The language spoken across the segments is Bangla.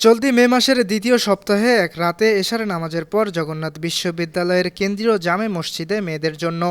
চলতি মে মাসের দ্বিতীয় সপ্তাহে এক রাতে এশার নামাজের পর জগন্নাথ বিশ্ববিদ্যালয়ের কেন্দ্রীয় জামে মসজিদে মেয়েদের জন্য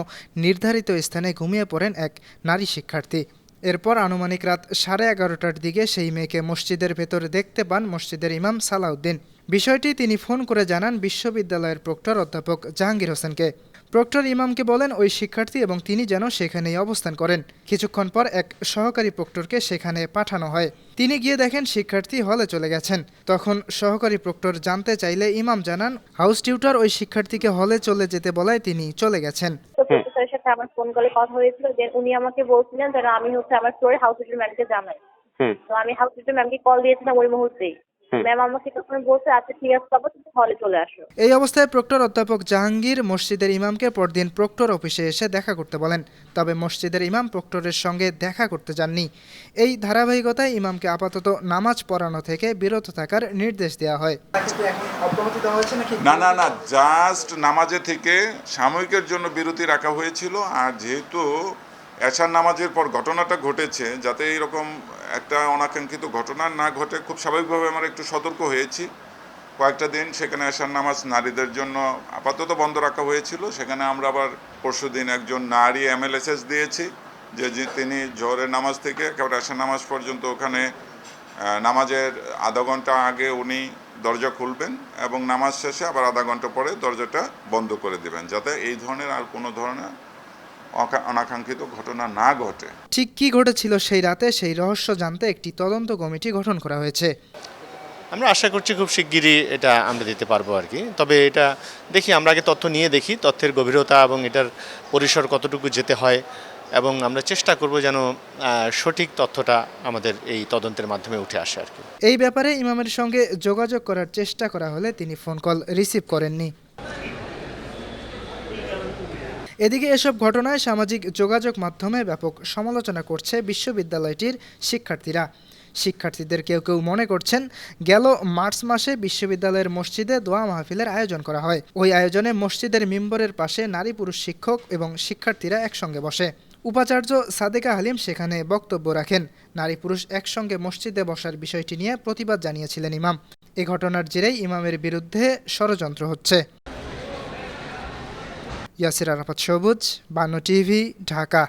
নির্ধারিত স্থানে ঘুমিয়ে পড়েন এক নারী শিক্ষার্থী। এরপর আনুমানিক রাত 11:30টার দিকে সেই মেয়েকে মসজিদের ভেতর দেখতে পান মসজিদের ইমাম সালাউদ্দিন। বিষয়টি তিনি ফোন করে জানান বিশ্ববিদ্যালয়ের প্রক্টর অধ্যাপক জাহাঙ্গীর হোসেনকে। প্রক্টর ইমামকে বলেন ওই শিক্ষার্থী এবং তিনি যেন সেখানেই অবস্থান করেন। কিছুক্ষণ পর এক সহকারী প্রক্টরকে সেখানে পাঠানো হয়। তিনি গিয়ে দেখেন শিক্ষার্থী হলে চলে গেছেন। তখন সহকারী প্রক্টর জানতে চাইলে ইমাম জানান হাউস টিউটর ওই শিক্ষার্থীকে হলে চলে যেতে বলায় তিনি চলে গেছেন। প্রফেসরের সাথে আমার ফোন কলে কথা হয়েছিল যে উনি আমাকে বলছিলেন যে আমি আমার ফ্লোরে হাউস টিউটর ম্যামকে জানাই। তো আমি হাউস টিউটর ম্যামকে কল দিয়েছিলাম ওই মুহূর্তেই। ম্যাম আমাকে তখন বলছে আচ্ছা ঠিক আছে বাবা তুমি হলে চলে আসো। এই অবস্থায় প্রক্টর অধ্যাপক জাহাঙ্গীর মসজিদের ইমামকে পরদিন প্রক্টর অফিসে এসে দেখা করতে বলেন। তবে মসজিদের ইমাম প্রক্টরের সঙ্গে দেখা করতে যাননি। এই ধারাবাহিকতায় ইমামকে আপাতত নামাজ পড়ানো থেকে বিরত থাকার নির্দেশ দেওয়া হয়। না, জাস্ট নামাজে থেকে সাময়িকের জন্য বিরতি রাখা হয়েছিল। আর যেহেতু এশার নামাজের পর ঘটনাটা ঘটেছে, যাতে এইরকম একটা অনাকাঙ্ক্ষিত ঘটনা না ঘটে খুব স্বাভাবিকভাবে আমরা একটু সতর্ক হয়েছি। কয়েকটা দিন সেখানে এশার নামাজ নারীদের জন্য আপাতত বন্ধ রাখা হয়েছিল। সেখানে আমরা আবার পরশুদিন একজন নারী MLSS দিয়েছি যে তিনি জোহরের নামাজ থেকে একেবারে এশার নামাজ পর্যন্ত ওখানে নামাজের আধা ঘন্টা আগে উনি দরজা খুলবেন এবং নামাজ শেষে আবার আধা ঘন্টা পরে দরজাটা বন্ধ করে দেবেন, যাতে এই ধরনের আর কোনো ধরনের অনাকাঙ্ক্ষিত ঘটনা না ঘটে। ঠিক কী ঘটেছিল সেই রাতে সেই রহস্য জানতে একটি তদন্ত কমিটি গঠন করা হয়েছে। আমরা আশা করছি খুব শিগগিরই এটা আমরা দিতে পারবো আর কি। তবে এটা দেখি, আমরা আগে তথ্য নিয়ে দেখি তথ্যের গভীরতা এবং এটার পরিসর কতটুকু যেতে হয়, এবং আমরা চেষ্টা করব যেন সঠিক তথ্যটা আমাদের এই তদন্তের মাধ্যমে উঠে আসে আর কি। এই ব্যাপারে ইমামের সঙ্গে যোগাযোগ করার চেষ্টা করা হলে তিনি ফোন কল রিসিভ করেননি। এদিকে এসব ঘটনায় সামাজিক যোগাযোগ মাধ্যমে ব্যাপক সমালোচনা করছে বিশ্ববিদ্যালয়টির শিক্ষার্থীরা। শিক্ষার্থীদের কেউ কেউ মনে করছেন গেল মার্চ মাসে বিশ্ববিদ্যালয়ের মসজিদে দোয়া মাহফিলের আয়োজন করা হয়। ওই আয়োজনে মসজিদের মিম্বরের পাশে নারী পুরুষ শিক্ষক এবং শিক্ষার্থীরা একসঙ্গে বসে। উপাচার্য সাদেকা হালিম সেখানে বক্তব্য রাখেন। নারী পুরুষ একসঙ্গে মসজিদে বসার বিষয়টি নিয়ে প্রতিবাদ জানিয়েছিলেন ইমাম। এ ঘটনার জেরেই ইমামের বিরুদ্ধে ষড়যন্ত্র হচ্ছে। ইয়াসির আরাফাত সবুজ, বান্ন টিভি, ঢাকা।